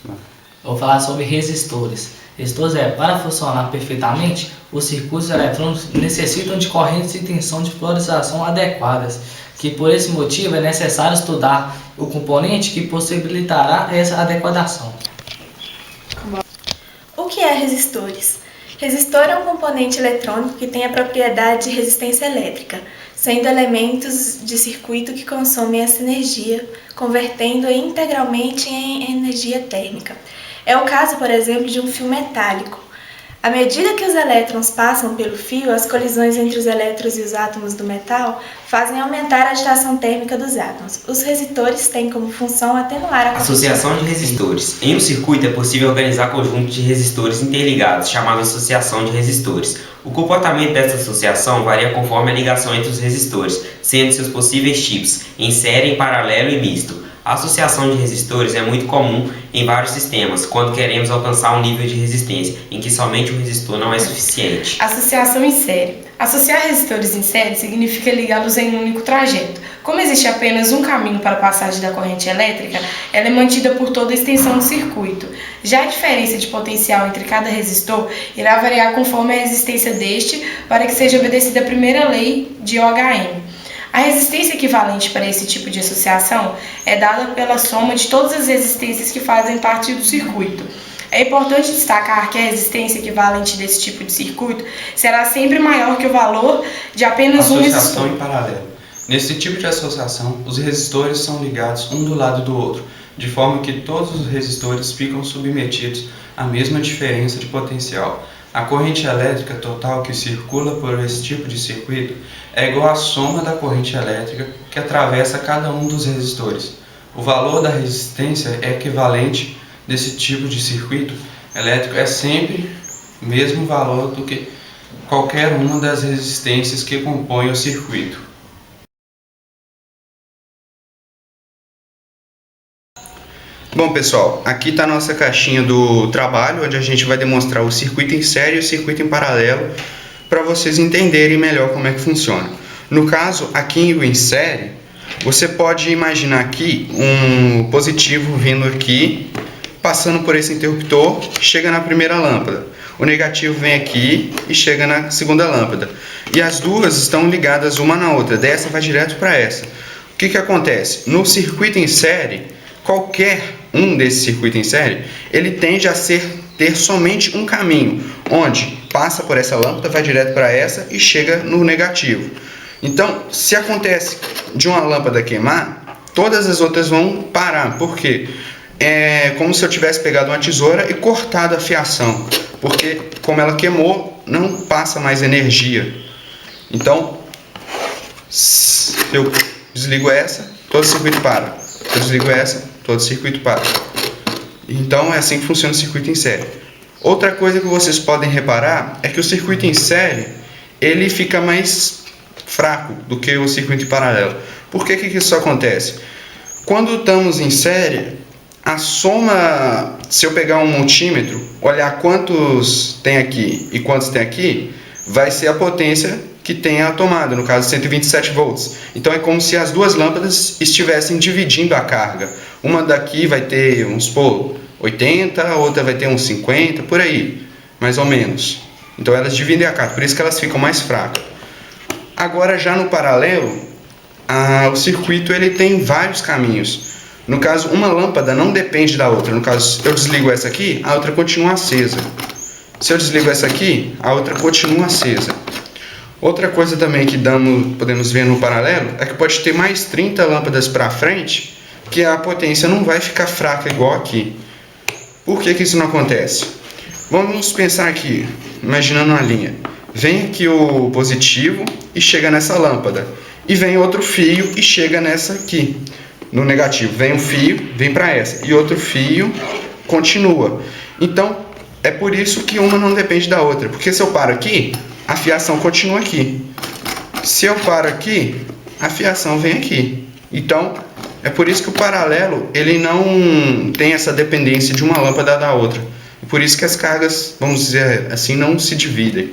Eu vou falar sobre resistores. Resistores para funcionar perfeitamente, os circuitos eletrônicos necessitam de correntes de tensão de polarização adequadas, que por esse motivo é necessário estudar o componente que possibilitará essa adequação. O que é resistores? Resistor é um componente eletrônico que tem a propriedade de resistência elétrica, sendo elementos de circuito que consomem essa energia, convertendo-a integralmente em energia térmica. É o caso, por exemplo, de um fio metálico. À medida que os elétrons passam pelo fio, as colisões entre os elétrons e os átomos do metal fazem aumentar a agitação térmica dos átomos. Os resistores têm como função atenuar a associação de resistores. Em um circuito é possível organizar conjuntos de resistores interligados, chamado associação de resistores. O comportamento dessa associação varia conforme a ligação entre os resistores, sendo seus possíveis tipos, em série, em paralelo e misto. A associação de resistores é muito comum em vários sistemas, quando queremos alcançar um nível de resistência em que somente um resistor não é suficiente. Associação em série. Associar resistores em série significa ligá-los em um único trajeto. Como existe apenas um caminho para a passagem da corrente elétrica, ela é mantida por toda a extensão do circuito. Já a diferença de potencial entre cada resistor irá variar conforme a resistência deste, para que seja obedecida a primeira lei de OHM. A resistência equivalente para esse tipo de associação é dada pela soma de todas as resistências que fazem parte do circuito. É importante destacar que a resistência equivalente desse tipo de circuito será sempre maior que o valor de apenas um resistor. Associação em paralelo. Nesse tipo de associação, os resistores são ligados um do lado do outro, de forma que todos os resistores ficam submetidos à mesma diferença de potencial. A corrente elétrica total que circula por esse tipo de circuito é igual à soma da corrente elétrica que atravessa cada um dos resistores. O valor da resistência equivalente desse tipo de circuito elétrico é sempre o mesmo valor do que qualquer uma das resistências que compõem o circuito. Bom, pessoal, aqui está a nossa caixinha do trabalho, onde a gente vai demonstrar o circuito em série e o circuito em paralelo, para vocês entenderem melhor como é que funciona. No caso, aqui em série, você pode imaginar aqui um positivo vindo aqui, passando por esse interruptor, chega na primeira lâmpada. O negativo vem aqui e chega na segunda lâmpada. E as duas estão ligadas uma na outra, dessa vai direto para essa. O que acontece? No circuito em série, qualquer um desse circuito em série, ele tende a ter somente um caminho, onde passa por essa lâmpada, vai direto para essa e chega no negativo. Então, se acontece de uma lâmpada queimar, todas as outras vão parar. Por quê? É como se eu tivesse pegado uma tesoura e cortado a fiação, porque como ela queimou, não passa mais energia. Então, se eu desligo essa, todo o circuito para. Se eu desligo essa, todo o circuito para. Então é assim que funciona o circuito em série. Outra coisa que vocês podem reparar é que o circuito em série ele fica mais fraco do que o circuito em paralelo. Por que isso acontece? Quando estamos em série, a soma, se eu pegar um multímetro, olhar quantos tem aqui e quantos tem aqui, vai ser a potência que tem a tomada, no caso 127 volts. Então é como se as duas lâmpadas estivessem dividindo a carga. Uma daqui vai ter uns 80, a outra vai ter uns 50, por aí, mais ou menos. Então elas dividem a carga, por isso que elas ficam mais fracas. Agora já no paralelo, o circuito ele tem vários caminhos. No caso, uma lâmpada não depende da outra. No caso, se eu desligo essa aqui, a outra continua acesa. Se eu desligo essa aqui, a outra continua acesa. Outra coisa também que podemos ver no paralelo é que pode ter mais 30 lâmpadas para frente, que a potência não vai ficar fraca igual aqui. Por que isso não acontece? Vamos pensar aqui, imaginando uma linha. Vem aqui o positivo e chega nessa lâmpada. E vem outro fio e chega nessa aqui. No negativo, vem um fio, vem para essa. E outro fio continua. Então, é por isso que uma não depende da outra. Porque se eu paro aqui, a fiação continua aqui. Se eu paro aqui, a fiação vem aqui. Então, é por isso que o paralelo ele não tem essa dependência de uma lâmpada da outra. É por isso que as cargas, vamos dizer assim, não se dividem.